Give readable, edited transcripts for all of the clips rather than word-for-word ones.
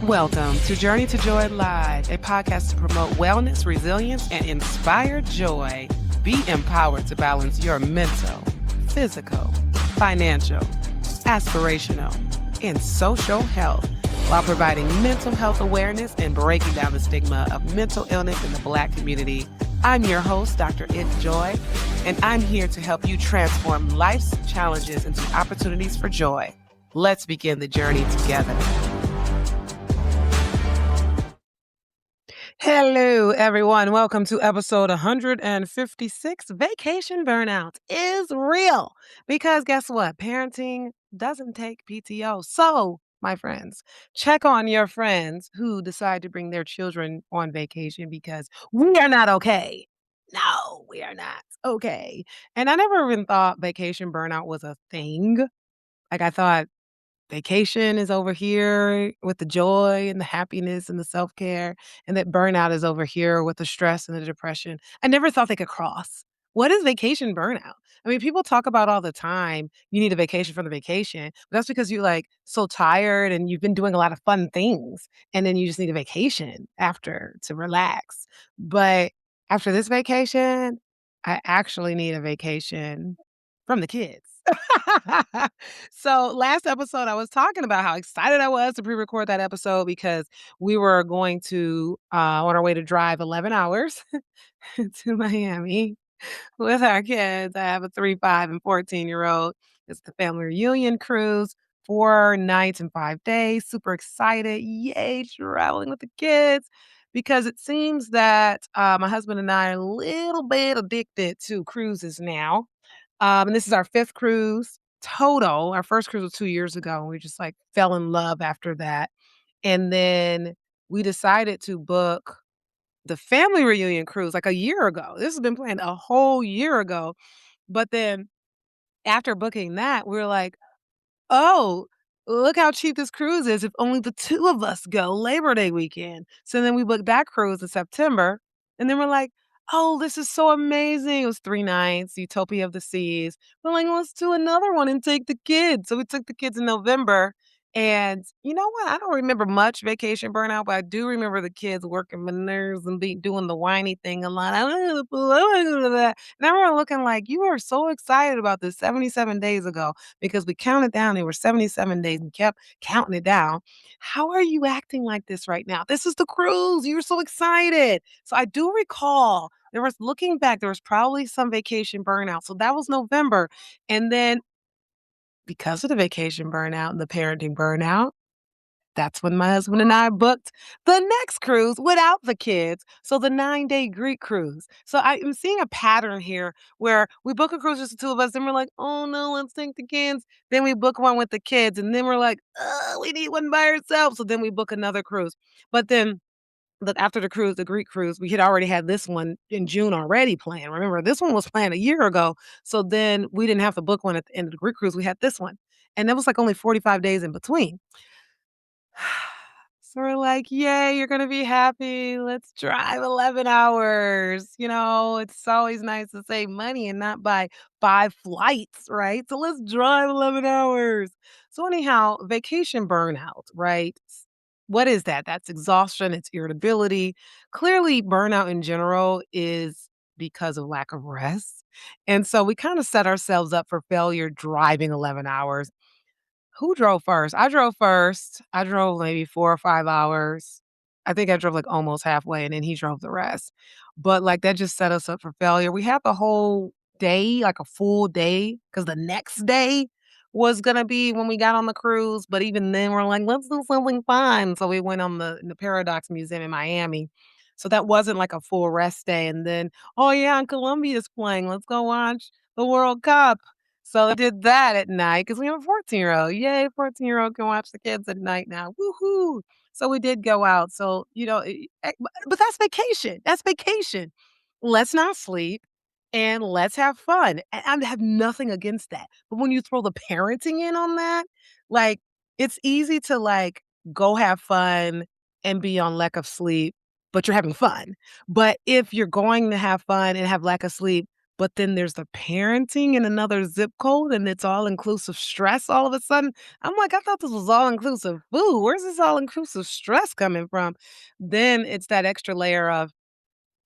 Welcome to Journey to Joy Live, a podcast to promote wellness, resilience, and inspire joy. Be empowered to balance your mental, physical, financial, aspirational, and social health while providing mental health awareness and breaking down the stigma of mental illness in the Black community. I'm your host, Dr. It Joy, and I'm here to help you transform life's challenges into opportunities for joy. Let's begin the journey together. Hello, everyone. Welcome to episode 156. Vacation burnout is real because guess what? Parenting doesn't take PTO. So, my friends, check on your friends who decide to bring their children on vacation because we are not okay. No, we are not okay. And I never even thought vacation burnout was a thing. Like, I thought vacation is over here with the joy and the happiness and the self-care, and that burnout is over here with the stress and the depression. I never thought they could cross. What is vacation burnout? I mean, people talk about all the time, you need a vacation from the vacation, but that's because you're like so tired and you've been doing a lot of fun things, and then you just need a vacation after to relax. But after this vacation, I actually need a vacation from the kids. So last episode, I was talking about how excited I was to pre-record that episode because we were going to on our way to drive 11 hours to Miami with our kids. I have a 3, 5, and 14-year-old. It's the family reunion cruise, 4 nights and 5 days. Super excited. Yay, traveling with the kids. Because it seems that my husband and I are a little bit addicted to cruises now. And this is our 5th cruise total. Our first cruise was 2 years ago, and we just, like, fell in love after that. And then we decided to book the family reunion cruise, like, a year ago. This has been planned a whole year ago. But then after booking that, we were like, "Oh, look how cheap this cruise is if only the 2 of us go Labor Day weekend." So then we booked that cruise in September, and then we're like, "Oh, this is so amazing." It was 3 nights, Utopia of the Seas. We're like, "Let's do another one and take the kids." So we took the kids in November, and you know what? I don't remember much vacation burnout, but I do remember the kids working my nerves and doing the whiny thing a lot. "I wanna go to the pool, I wanna go to that." And I remember looking like, "You were so excited about this 77 days ago." Because we counted down, it were 77 days and kept counting it down. How are you acting like this right now? This is the cruise. You were so excited. So I do recall there was looking back, there was probably some vacation burnout. So that was November. And then because of the vacation burnout and the parenting burnout, that's when my husband and I booked the next cruise without the kids, so the 9-day Greek cruise. So I am seeing a pattern here where we book a cruise just the 2 of us, then we're like, "Oh, no, let's take the kids." Then we book one with the kids, and then we're like, we need one by ourselves." So then we book another cruise. But then after the cruise, the Greek cruise, we had already had this one in June already planned. Remember, this one was planned a year ago, so then we didn't have to book one at the end of the Greek cruise, we had this one, and that was, like, only 45 days in between. So we're like, "Yay, you're gonna be happy. Let's drive 11 hours." It's always nice to save money and not buy 5 flights, right? So let's drive 11 hours. So anyhow, vacation burnout, right? What is that? That's exhaustion, it's irritability. Clearly, burnout in general is because of lack of rest. And so we kinda set ourselves up for failure driving 11 hours. Who drove first? I drove first. I drove maybe 4 or 5 hours. I think I drove, like, almost halfway, and then he drove the rest. But, like, that just set us up for failure. We had the whole day, like, a full day, because the next day was gonna be when we got on the cruise, but even then, we're like, "Let's do something fun." So we went on the Paradox Museum in Miami. So that wasn't, like, a full rest day, and then, "Oh, yeah, and Colombia's playing. Let's go watch the World Cup." So I did that at night because we have a 14-year-old. Yay, 14-year-old can watch the kids at night now. Woohoo. So we did go out. So, but that's vacation. That's vacation. Let's not sleep and let's have fun. And I have nothing against that. But when you throw the parenting in on that, like it's easy to like go have fun and be on lack of sleep, but you're having fun. But if you're going to have fun and have lack of sleep, but then there's the parenting in another zip code, and it's all-inclusive stress all of a sudden. I'm like, "I thought this was all-inclusive food. Where's this all-inclusive stress coming from?" Then it's that extra layer of,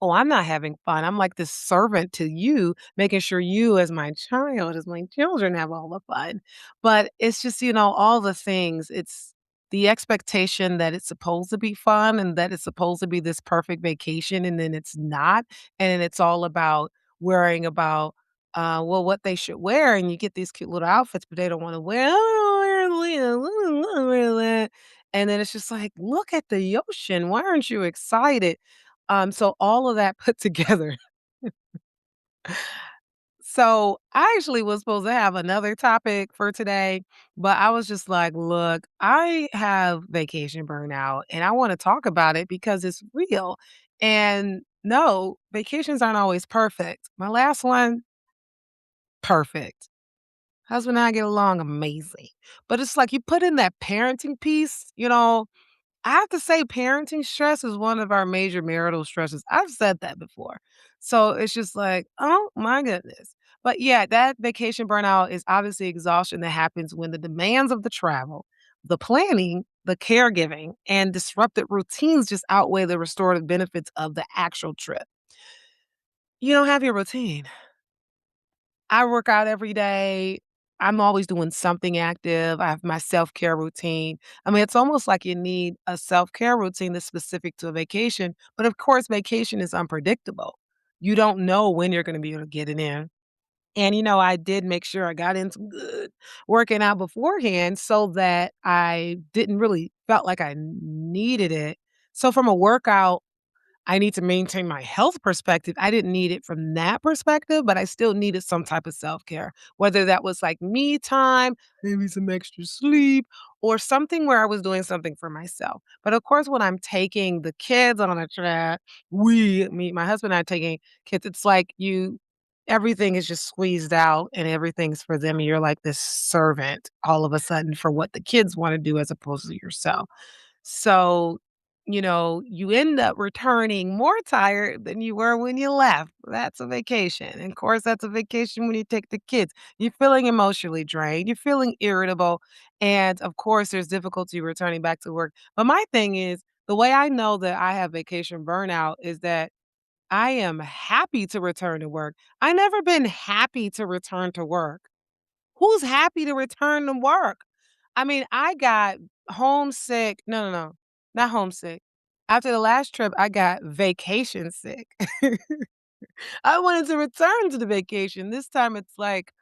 "Oh, I'm not having fun. I'm like this servant to you, making sure you as my child, as my children have all the fun." But it's just, all the things. It's the expectation that it's supposed to be fun and that it's supposed to be this perfect vacation, and then it's not. And then it's all about worrying about, well, what they should wear. And you get these cute little outfits, but they don't want to wear, "I don't wanna wear that." And then it's just like, look at the ocean. Why aren't you excited? So all of that put together. So I actually was supposed to have another topic for today, but I was just like, look, I have vacation burnout and I want to talk about it because it's real. And no, vacations aren't always perfect. My last one, perfect. Husband and I get along amazing. But it's like you put in that parenting piece. I have to say parenting stress is one of our major marital stresses. I've said that before. So it's just like, oh my goodness. But yeah, that vacation burnout is obviously exhaustion that happens when the demands of the travel, the planning, the caregiving, and disrupted routines just outweigh the restorative benefits of the actual trip. You don't have your routine. I work out every day. I'm always doing something active. I have my self-care routine. I mean, it's almost like you need a self-care routine that's specific to a vacation, but of course, vacation is unpredictable. You don't know when you're gonna be able to get it in. And, I did make sure I got in some good working out beforehand so that I didn't really felt like I needed it. So from a workout I need to maintain my health perspective. I didn't need it from that perspective, but I still needed some type of self-care, whether that was like me time, maybe some extra sleep, or something where I was doing something for myself. But of course, when I'm taking the kids on a trip, my husband and I are taking kids, it's like everything is just squeezed out and everything's for them. And you're like this servant all of a sudden for what the kids want to do as opposed to yourself. So, you end up returning more tired than you were when you left. That's a vacation. And of course, that's a vacation when you take the kids. You're feeling emotionally drained, you're feeling irritable. And of course, there's difficulty returning back to work. But my thing is, the way I know that I have vacation burnout is that I am happy to return to work. I never been happy to return to work. Who's happy to return to work? I mean, I got homesick no, no, no, not homesick. After the last trip, I got vacation sick. I wanted to return to the vacation. This time it's like,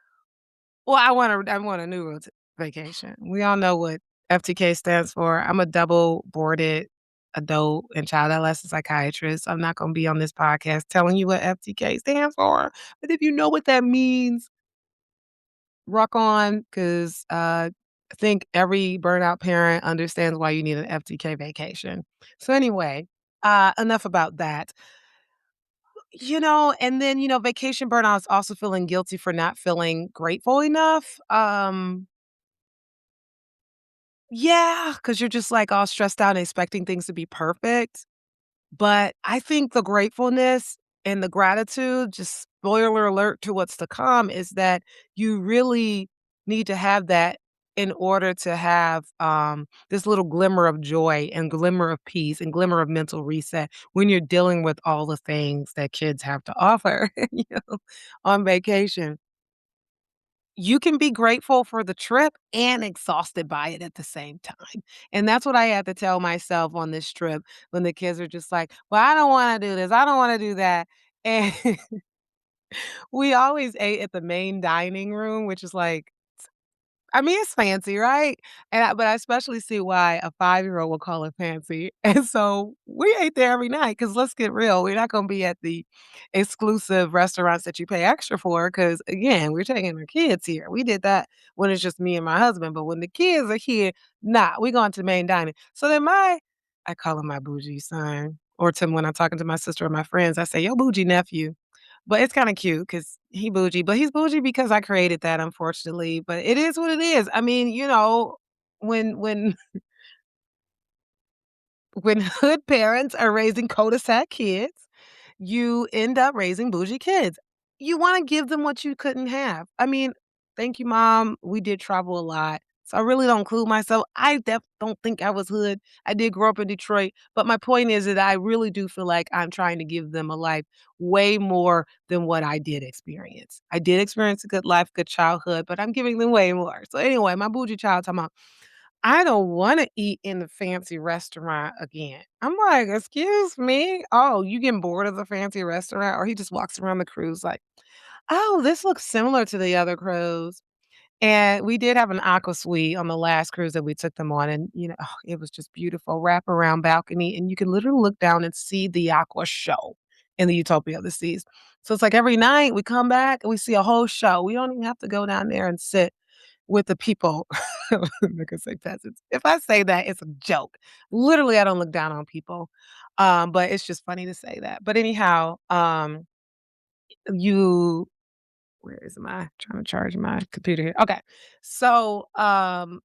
well, I want a new vacation. We all know what FTK stands for. I'm a double boarded adult and child adolescent psychiatrist. I'm not gonna be on this podcast telling you what FTK stands for, but if you know what that means, rock on, 'cause, I think every burnout parent understands why you need an FTK vacation. So anyway, enough about that. And then, vacation burnout is also feeling guilty for not feeling grateful enough. Yeah, because 'cause you're just, like, all stressed out and expecting things to be perfect. But I think the gratefulness and the gratitude, just spoiler alert to what's to come, is that you really need to have that in order to have, this little glimmer of joy and glimmer of peace and glimmer of mental reset when you're dealing with all the things that kids have to offer, on vacation. You can be grateful for the trip and exhausted by it at the same time. And that's what I had to tell myself on this trip when the kids are just like, "Well, I don't wanna do this. I don't wanna do that." And we always ate at the main dining room, which is like I mean, it's fancy, right? But I especially see why a five-year-old will call it fancy. And so we ate there every night. Because 'cause let's get real, we're not gonna be at the exclusive restaurants that you pay extra for. Because again, we're taking our kids here. We did that when it's just me and my husband, but when the kids are here, nah, we going to the main dining. So then I call him my bougie son, or to when I'm talking to my sister or my friends, I say, "Yo, bougie nephew." But it's kinda cute because he bougie, but he's bougie because I created that, unfortunately, but it is what it is. I mean, when when hood parents are raising cul-de-sac kids, you end up raising bougie kids. You wanna give them what you couldn't have. I mean, thank you, mom. We did travel a lot, so I really don't include myself. I don't think I was hood. I did grow up in Detroit, but my point is that I really do feel like I'm trying to give them a life way more than what I did experience. I did experience a good life, good childhood, but I'm giving them way more. So anyway, my bougie child talking about, "I don't wanna eat in the fancy restaurant again." I'm like, "Excuse me? Oh, you getting bored of the fancy restaurant?" Or he just walks around the cruise like, "Oh, this looks similar to the other cruise." And we did have an aqua suite on the last cruise that we took them on, and, it was just beautiful, wraparound balcony, and you can literally look down and see the aqua show in the Utopia of the Seas. So it's like every night we come back and we see a whole show. We don't even have to go down there and sit with the people. I'm not gonna say peasants. If I say that, it's a joke. Literally, I don't look down on people, but it's just funny to say that. But anyhow, you where is my trying to charge my computer here? Okay. So, so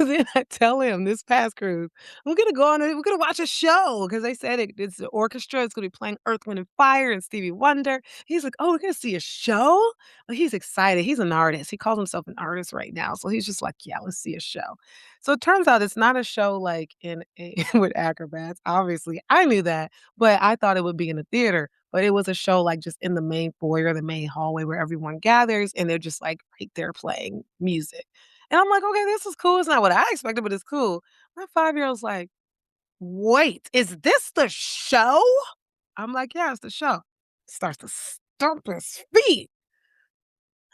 then I tell him this past cruise, we're gonna watch a show because they said it's the orchestra, it's gonna be playing Earth, Wind and Fire and Stevie Wonder. He's like, "Oh, we're gonna see a show?" Well, he's excited. He's an artist. He calls himself an artist right now. So he's just like, "Yeah, let's see a show." So it turns out it's not a show like in a with acrobats. Obviously, I knew that, but I thought it would be in a theater. But it was a show like just in the main foyer, the main hallway where everyone gathers, and they're just like right there playing music. And I'm like, "Okay, this is cool. It's not what I expected, but it's cool." My five-year-old's like, "Wait, is this the show?" I'm like, "Yeah, it's the show." Starts to stomp his feet.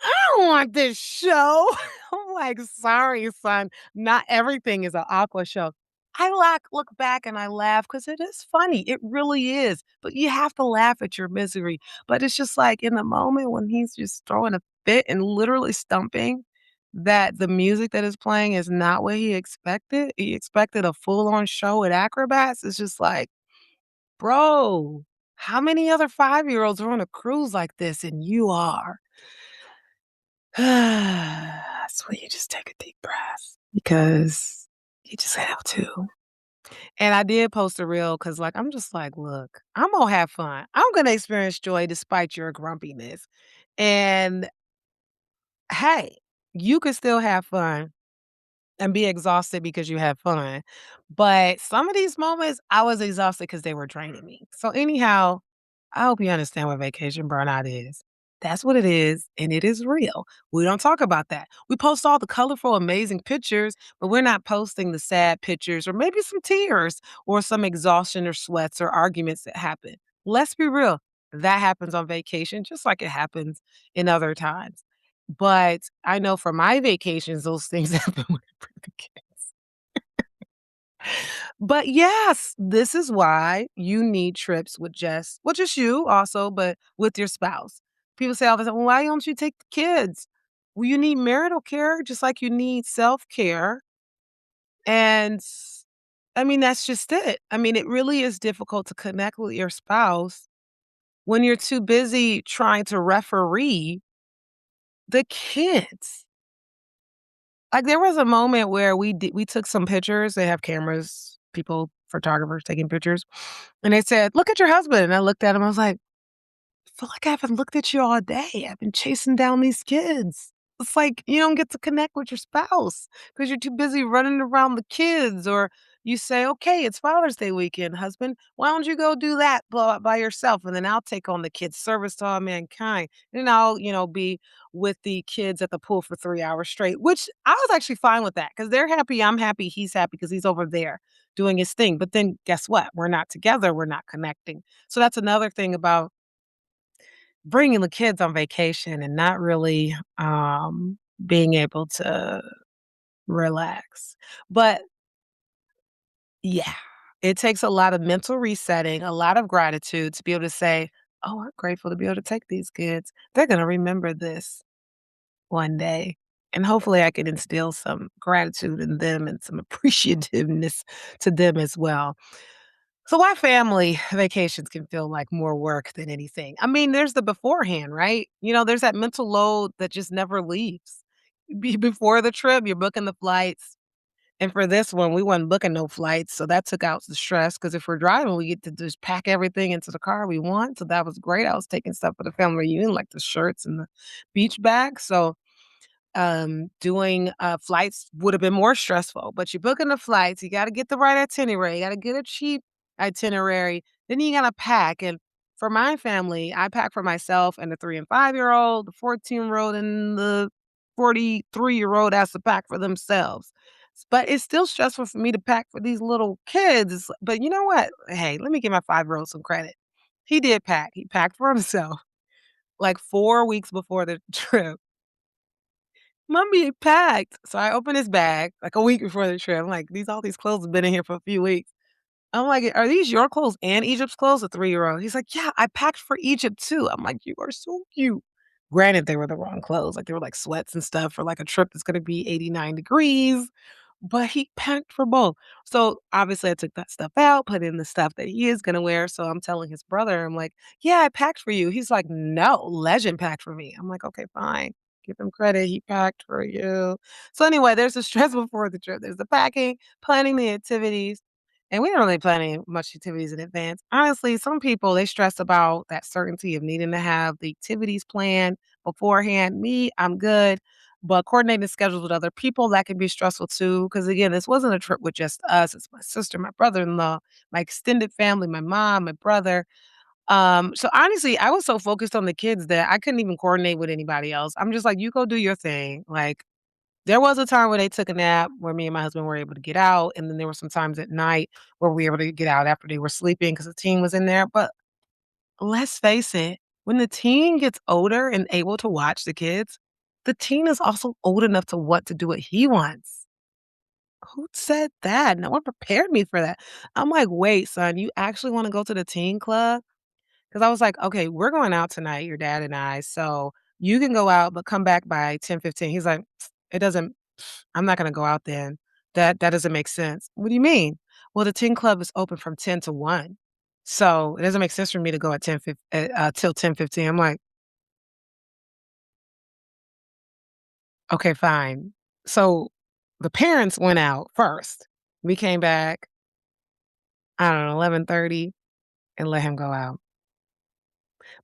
"I don't want this show." I'm like, "Sorry, son, not everything is an Aqua show." I look back and I laugh because it is funny, it really is, but you have to laugh at your misery, but it's just like in the moment when he's just throwing a fit and literally stumping, that the music that is playing is not what he expected a full-on show with acrobats, it's just like, "Bro, how many other five-year-olds are on a cruise like this and you are?" That's when you just take a deep breath because you just have to. And I did post a reel because, like, I'm just like, "Look, I'm gonna have fun. I'm gonna experience joy despite your grumpiness. And hey, you can still have fun and be exhausted because you have fun. But some of these moments, I was exhausted because they were draining me. So anyhow, I hope you understand what vacation burnout is. That's what it is, and it is real. We don't talk about that. We post all the colorful, amazing pictures, but we're not posting the sad pictures or maybe some tears or some exhaustion or sweats or arguments that happen. Let's be real. That happens on vacation just like it happens in other times. But I know for my vacations, those things happen when I bring the kids. But yes, this is why you need trips with just you also, but with your spouse. People say all the time, "Well, why don't you take the kids?" Well, you need marital care just like you need self-care. And I mean, that's just it. I mean, it really is difficult to connect with your spouse when you're too busy trying to referee the kids. Like, there was a moment where we took some pictures, they have cameras, people photographers taking pictures, and they said, "Look at your husband," and I looked at him, I was like, feel like I haven't looked at you all day. I've been chasing down these kids. It's like you don't get to connect with your spouse because you're too busy running around the kids. Or you say, okay, it's Father's Day weekend, husband. Why don't you go do that by yourself? And then I'll take on the kids, service to all mankind. And I'll, be with the kids at the pool for 3 hours straight, which I was actually fine with that because they're happy. I'm happy. He's happy because he's over there doing his thing. But then guess what? We're not together. We're not connecting. So that's another thing about bringing the kids on vacation and not really, being able to relax. But yeah, it takes a lot of mental resetting, a lot of gratitude to be able to say, "Oh, I'm grateful to be able to take these kids. They're gonna remember this one day." And hopefully I can instill some gratitude in them and some appreciativeness to them as well. So why family vacations can feel like more work than anything. I mean, there's the beforehand, right? There's that mental load that just never leaves. Before the trip, you're booking the flights, And for this one, we wasn't booking no flights, so that took out the stress. Because if we're driving, we get to just pack everything into the car we want, so that was great. I was taking stuff for the family reunion, like the shirts and the beach bags, so doing, flights would have been more stressful, but you're booking the flights, you gotta get the right itinerary, you gotta get a cheap itinerary, then you gotta pack, and for my family, I pack for myself and the 3 and 5-year-old, the 14-year-old, and the 43-year-old has to pack for themselves. But it's still stressful for me to pack for these little kids, but you know what? Hey, let me give my 5-year-old some credit. He did pack, he packed for himself, like, 4 weeks before the trip. Mommy, it packed. So I opened his bag like a week before the trip. I'm like, all these clothes have been in here for a few weeks. I'm like, "Are these your clothes and Egypt's clothes?" A 3-year-old. He's like, "Yeah, I packed for Egypt too." I'm like, "You are so cute." Granted, they were the wrong clothes. Like they were like sweats and stuff for like a trip that's gonna be 89 degrees. But he packed for both. So obviously I took that stuff out, put in the stuff that he is gonna wear. So I'm telling his brother, I'm like, "Yeah, I packed for you." He's like, "No, Legend packed for me." I'm like, "Okay, fine. Give him credit. He packed for you." So anyway, there's the stress before the trip. There's the packing, planning the activities. And we don't really plan any much activities in advance. Honestly, some people they stress about that certainty of needing to have the activities planned beforehand. Me, I'm good. But coordinating schedules with other people, that can be stressful too. Because again, this wasn't a trip with just us. It's my sister, my brother-in-law, my extended family, my mom, my brother. So honestly, I was so focused on the kids that I couldn't even coordinate with anybody else. I'm just like, you go do your thing. Like there was a time where they took a nap where me and my husband were able to get out. And then there were some times at night where we were able to get out after they were sleeping because the team was in there. But let's face it, when the teen gets older and able to watch the kids, the teen is also old enough to want to do what he wants. Who said that? No one prepared me for that. I'm like, wait, son, you actually want to go to the teen club? Because I was like, okay, we're going out tonight, your dad and I. So you can go out, but come back by 10:15. He's like, it doesn't, I'm not going to go out then. That doesn't make sense. What do you mean? Well, the teen club is open from 10 to 1. So it doesn't make sense for me to go at till 10:15. I'm like, okay, fine. So the parents went out first. We came back, I don't know, 11:30 and let him go out.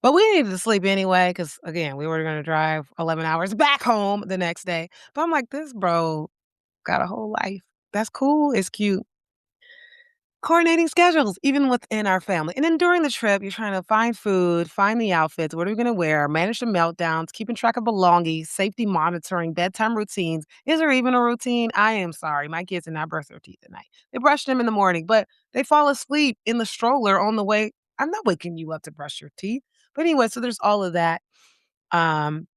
But we needed to sleep anyway, because again, we were gonna drive 11 hours back home the next day. But I'm like, "This bro got a whole life. That's cool, it's cute." Coordinating schedules, even within our family. And then during the trip, you're trying to find food, find the outfits, what are we gonna wear, manage the meltdowns, keeping track of belongings, safety monitoring, bedtime routines. Is there even a routine? I am sorry, my kids did not brush their teeth at night. They brushed them in the morning, but they fall asleep in the stroller on the way. I'm not waking you up to brush your teeth. But anyway, so there's all of that. Um,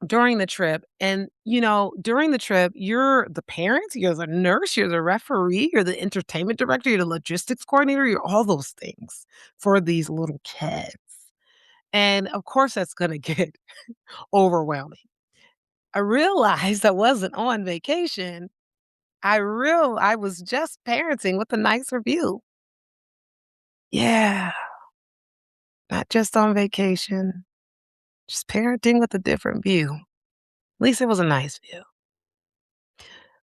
during the trip. And, during the trip, you're the parent, you're the nurse, you're the referee, you're the entertainment director, you're the logistics coordinator, you're all those things for these little kids. And of course, that's going to get overwhelming. I realized I wasn't on vacation. I was just parenting with a nicer view. Yeah, not just on vacation, just parenting with a different view. At least it was a nice view.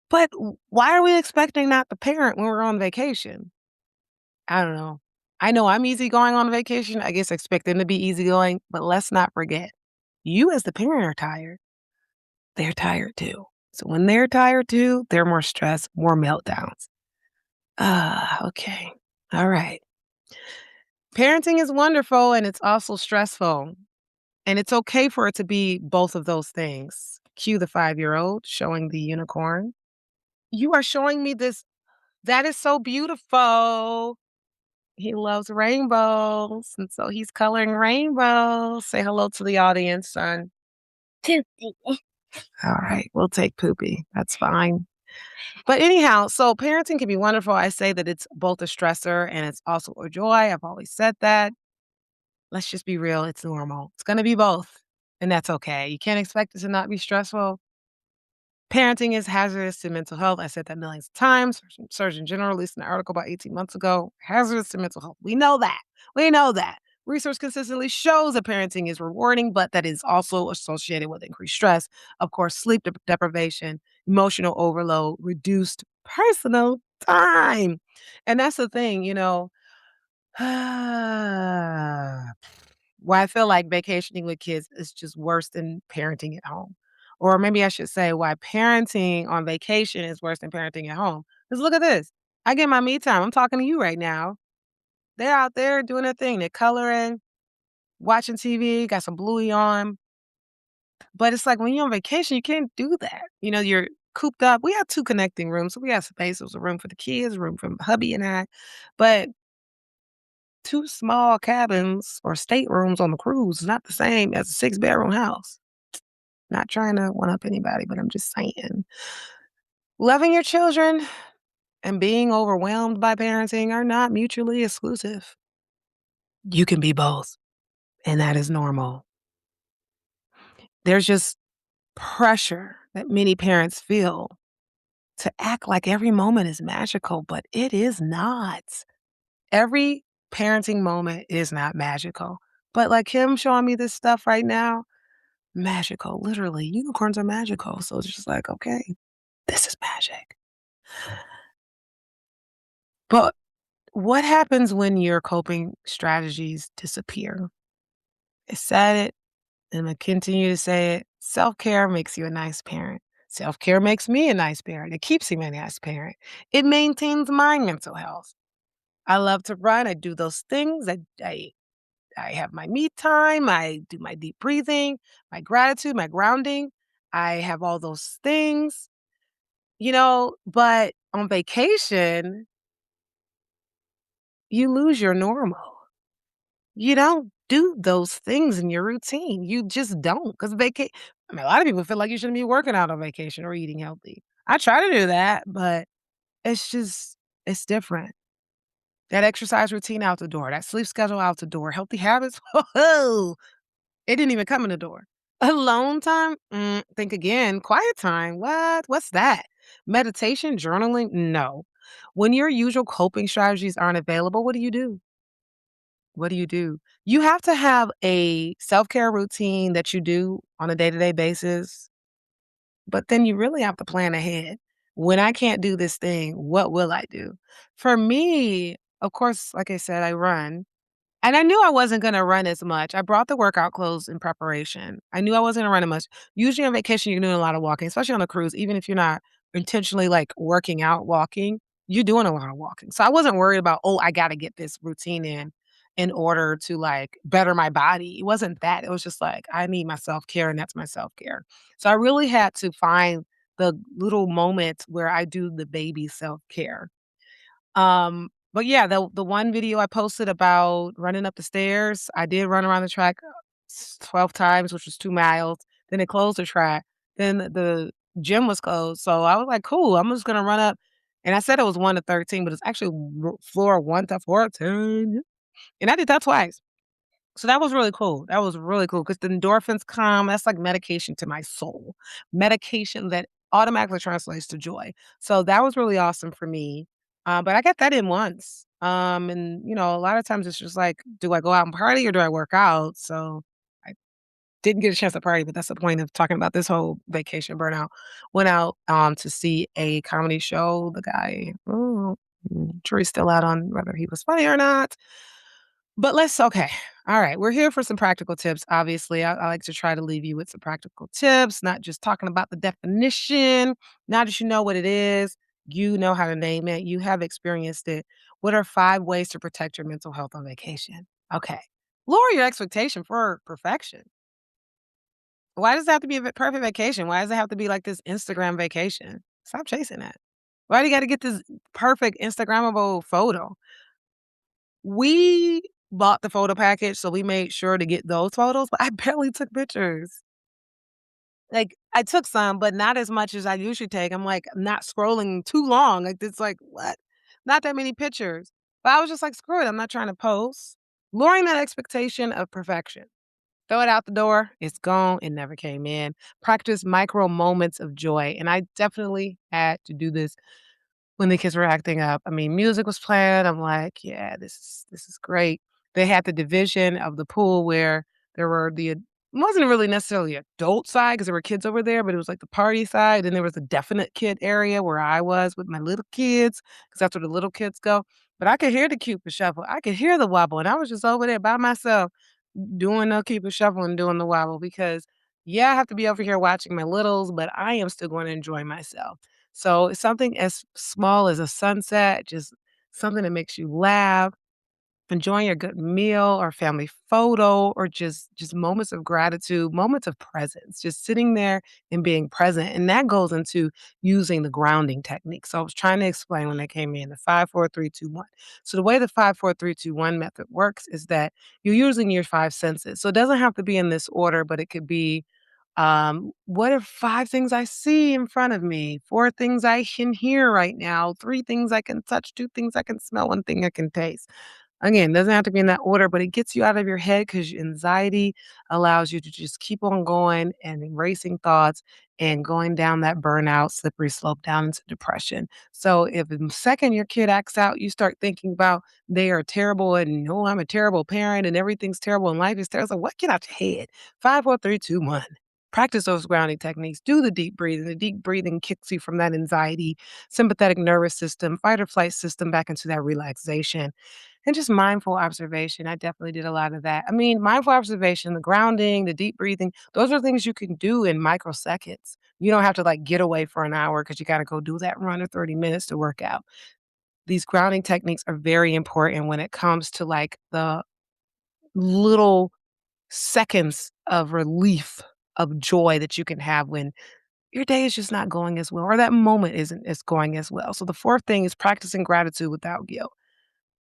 But why are we expecting not to parent when we're on vacation? I don't know. I know I'm easygoing on vacation. I guess expect them to be easygoing, but let's not forget, you as the parent are tired. They're tired too. So when they're tired too, they're more stressed, more meltdowns. Ah, okay. All right. Parenting is wonderful and it's also stressful. And it's okay for it to be both of those things. Cue the 5-year-old showing the unicorn. You are showing me this. That is so beautiful. He loves rainbows, and so he's coloring rainbows. Say hello to the audience, son. Poopy. All right, we'll take Poopy. That's fine. But anyhow, so parenting can be wonderful. I say that it's both a stressor and it's also a joy. I've always said that. Let's just be real. It's normal. It's going to be both, and that's okay. You can't expect it to not be stressful. Parenting is hazardous to mental health. I said that millions of times. Surgeon General released an article about 18 months ago. Hazardous to mental health. We know that. We know that. Research consistently shows that parenting is rewarding, but that is also associated with increased stress. Of course, sleep deprivation, emotional overload, reduced personal time. And that's the thing, why I feel like vacationing with kids is just worse than parenting at home. Or maybe I should say why parenting on vacation is worse than parenting at home. Because look at this. I get my me time. I'm talking to you right now. They're out there doing their thing. They're coloring, watching TV, got some bluey on. But it's like when you're on vacation, you can't do that. You're cooped up. We have 2 connecting rooms, so we have space. There's a room for the kids, a room for hubby and I. But 2 small cabins or staterooms on the cruise is not the same as a 6-bedroom house. Not trying to one up anybody, but I'm just saying. Loving your children and being overwhelmed by parenting are not mutually exclusive. You can be both, and that is normal. There's just pressure that many parents feel to act like every moment is magical, but it is not. Every parenting moment is not magical. But like him showing me this stuff right now, magical, literally, unicorns are magical. So it's just like, okay, this is magic. But what happens when your coping strategies disappear? I said it, and I'm gonna continue to say it. Self-care makes you a nice parent. Self-care makes me a nice parent. It keeps me a nice parent. It maintains my mental health. I love to run. I do those things. I have my me time. I do my deep breathing, my gratitude, my grounding. I have all those things, but on vacation, you lose your normal. You don't do those things in your routine. You just don't because a lot of people feel like you shouldn't be working out on vacation or eating healthy. I try to do that, but it's different. That exercise routine out the door, that sleep schedule out the door, healthy habits, oh, it didn't even come in the door. Alone time? Think again. Quiet time? What? What's that? Meditation, journaling? No. When your usual coping strategies aren't available, what do you do? What do you do? You have to have a self-care routine that you do on a day-to-day basis, but then you really have to plan ahead. When I can't do this thing, what will I do? For me, of course, like I said, I run. And I knew I wasn't gonna run as much. I brought the workout clothes in preparation. I knew I wasn't gonna run as much. Usually on vacation, you're doing a lot of walking, especially on a cruise, even if you're not intentionally, like, working out walking, you're doing a lot of walking. So I wasn't worried about, "Oh, I gotta get this routine in order to, like, better my body." It wasn't that. It was just like, I need my self-care, and that's my self-care. So I really had to find the little moments where I do the baby self-care. But yeah, the one video I posted about running up the stairs, I did run around the track 12 times, which was 2 miles. Then they closed the track. Then the gym was closed. So I was like, cool, I'm just gonna run up. And I said it was 1 to 13, but it's actually floor 1 to 14. And I did that twice. So that was really cool. That was really cool because the endorphins come. That's like medication to my soul. Medication that automatically translates to joy. So that was really awesome for me. But I got that in once. And a lot of times it's just like, do I go out and party or do I work out? So I didn't get a chance to party, but that's the point of talking about this whole vacation burnout. Went out to see a comedy show. The guy, jury's still out on whether he was funny or not. But okay. All right. We're here for some practical tips. Obviously, I like to try to leave you with some practical tips, not just talking about the definition. Now that you know what it is, you know how to name it, you have experienced it. What are 5 ways to protect your mental health on vacation? Okay. Lower your expectation for perfection. Why does it have to be a perfect vacation? Why does it have to be like this Instagram vacation? Stop chasing that. Why do you got to get this perfect Instagrammable photo? We bought the photo package, so we made sure to get those photos, but I barely took pictures. Like, I took some, but not as much as I usually take. I'm, like, not scrolling too long. Like, it's like, "What? Not that many pictures." But I was just like, "Screw it, I'm not trying to post." Lowering that expectation of perfection. Throw it out the door, it's gone, it never came in. Practice micro moments of joy, and I definitely had to do this when the kids were acting up. I mean, music was playing, I'm like, "Yeah, this is great." They had the division of the pool where there were the wasn't really necessarily adult side because there were kids over there, but it was like the party side, and there was a definite kid area where I was with my little kids because that's where the little kids go. But I could hear the Cupid shuffle. I could hear the wobble, and I was just over there by myself doing the Cupid shuffle and doing the wobble because, yeah, I have to be over here watching my littles, but I am still going to enjoy myself. So it's something as small as a sunset, just something that makes you laugh, enjoying a good meal or family photo or just moments of gratitude, moments of presence, just sitting there and being present. And that goes into using the grounding technique. So I was trying to explain when they came in the 5, 4, 3, 2, 1. So the way the 5, 4, 3, 2, 1 method works is that you're using your five senses. So it doesn't have to be in this order, but it could be what are five things I see in front of me? Four things I can hear right now. Three things I can touch. Two things I can smell. One thing I can taste. Again, doesn't have to be in that order, but it gets you out of your head because anxiety allows you to just keep on going and erasing thoughts and going down that burnout, slippery slope down into depression. So if the second your kid acts out, you start thinking about they are terrible and no, I'm a terrible parent and everything's terrible and life is terrible. So what get out your head? 5, 4, 3, 2, 1. Practice those grounding techniques. Do the deep breathing. The deep breathing kicks you from that anxiety, sympathetic nervous system, fight or flight system back into that relaxation and just mindful observation. I definitely did a lot of that. I mean, mindful observation, the grounding, the deep breathing, those are things you can do in microseconds. You don't have to like get away for an hour because you got to go do that run or 30 minutes to work out. These grounding techniques are very important when it comes to like the little seconds of relief, of joy that you can have when your day is just not going as well or that moment isn't as going as well. So the fourth thing is practicing gratitude without guilt.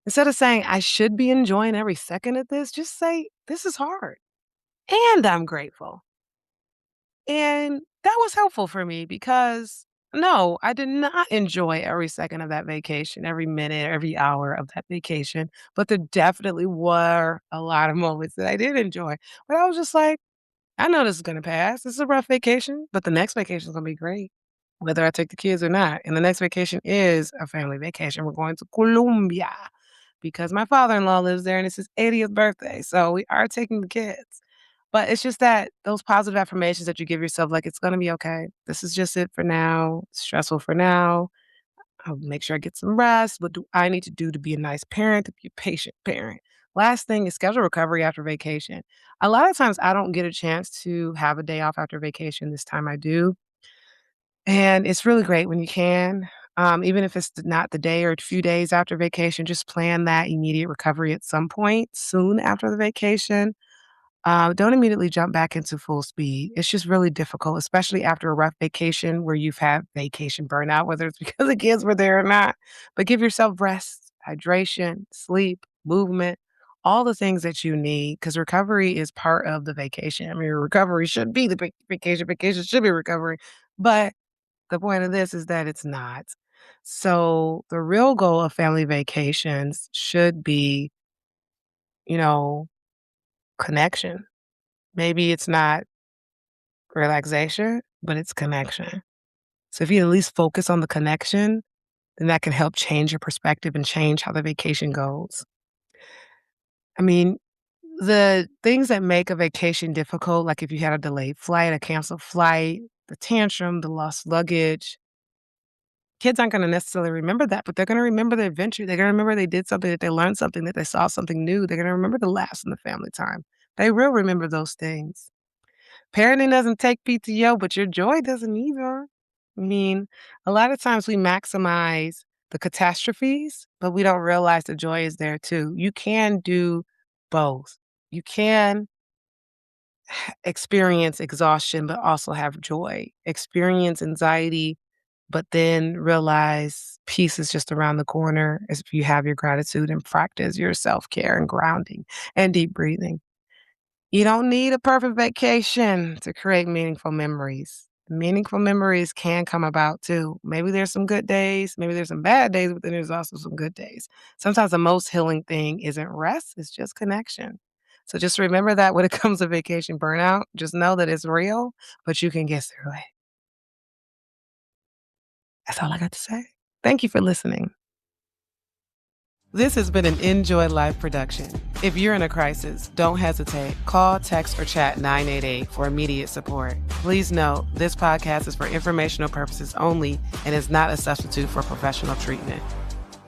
Instead of saying, "I should be enjoying every second of this," just say, "This is hard, and I'm grateful." And that was helpful for me because, no, I did not enjoy every second of that vacation, every minute, every hour of that vacation, but there definitely were a lot of moments that I did enjoy. But I was just like, "I know this is gonna pass. This is a rough vacation, but the next vacation is gonna be great, whether I take the kids or not." And the next vacation is a family vacation. We're going to Colombia because my father-in-law lives there and it's his 80th birthday. So we are taking the kids. But it's just that those positive affirmations that you give yourself, like, it's gonna be okay. This is just it for now. It's stressful for now. I'll make sure I get some rest. What do I need to do to be a nice parent, to be a patient parent? Last thing is schedule recovery after vacation. A lot of times I don't get a chance to have a day off after vacation. This time I do. And it's really great when you can. Even if it's not the day or a few days after vacation, just plan that immediate recovery at some point soon after the vacation. Don't immediately jump back into full speed. It's just really difficult, especially after a rough vacation where you've had vacation burnout, whether it's because the kids were there or not. But give yourself rest, hydration, sleep, movement, all the things that you need because recovery is part of the vacation. I mean, recovery should be the vacation, vacation should be recovery. But the point of this is that it's not. So the real goal of family vacations should be, you know, connection. Maybe it's not relaxation, but it's connection. So if you at least focus on the connection, then that can help change your perspective and change how the vacation goes. I mean, the things that make a vacation difficult, like if you had a delayed flight, a canceled flight, the tantrum, the lost luggage, kids aren't gonna necessarily remember that, but they're gonna remember the adventure. They're gonna remember they did something, that they learned something, that they saw something new. They're gonna remember the laughs and the family time. They will remember those things. Parenting doesn't take PTO, but your joy doesn't either. I mean, a lot of times we maximize the catastrophes, but we don't realize the joy is there too. You can do both. You can experience exhaustion, but also have joy. Experience anxiety, but then realize peace is just around the corner as if you have your gratitude and practice your self care and grounding and deep breathing. You don't need a perfect vacation to create meaningful memories. Meaningful memories can come about too. Maybe there's some good days, maybe there's some bad days, but then there's also some good days. Sometimes the most healing thing isn't rest, it's just connection. So just remember that when it comes to vacation burnout, just know that it's real, but you can get through it. That's all I got to say. Thank you for listening. This has been an Enjoy Life production. If you're in a crisis, don't hesitate. Call, text, or chat 988 for immediate support. Please note, this podcast is for informational purposes only and is not a substitute for professional treatment.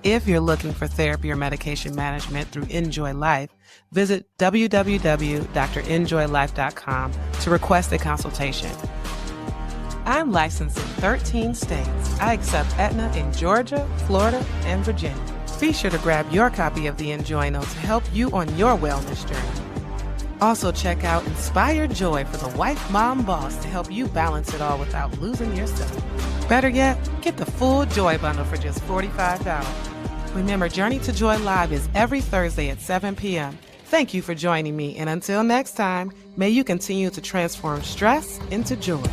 If you're looking for therapy or medication management through Enjoy Life, visit www.drenjoylife.com to request a consultation. I'm licensed in 13 states. I accept Aetna in Georgia, Florida, and Virginia. Be sure to grab your copy of the Enjoy Note to help you on your wellness journey. Also, check out Inspired Joy for the wife, mom, boss to help you balance it all without losing yourself. Better yet, get the full Joy bundle for just $45. Remember, Journey to Joy Live is every Thursday at 7 p.m. Thank you for joining me, and until next time, may you continue to transform stress into joy.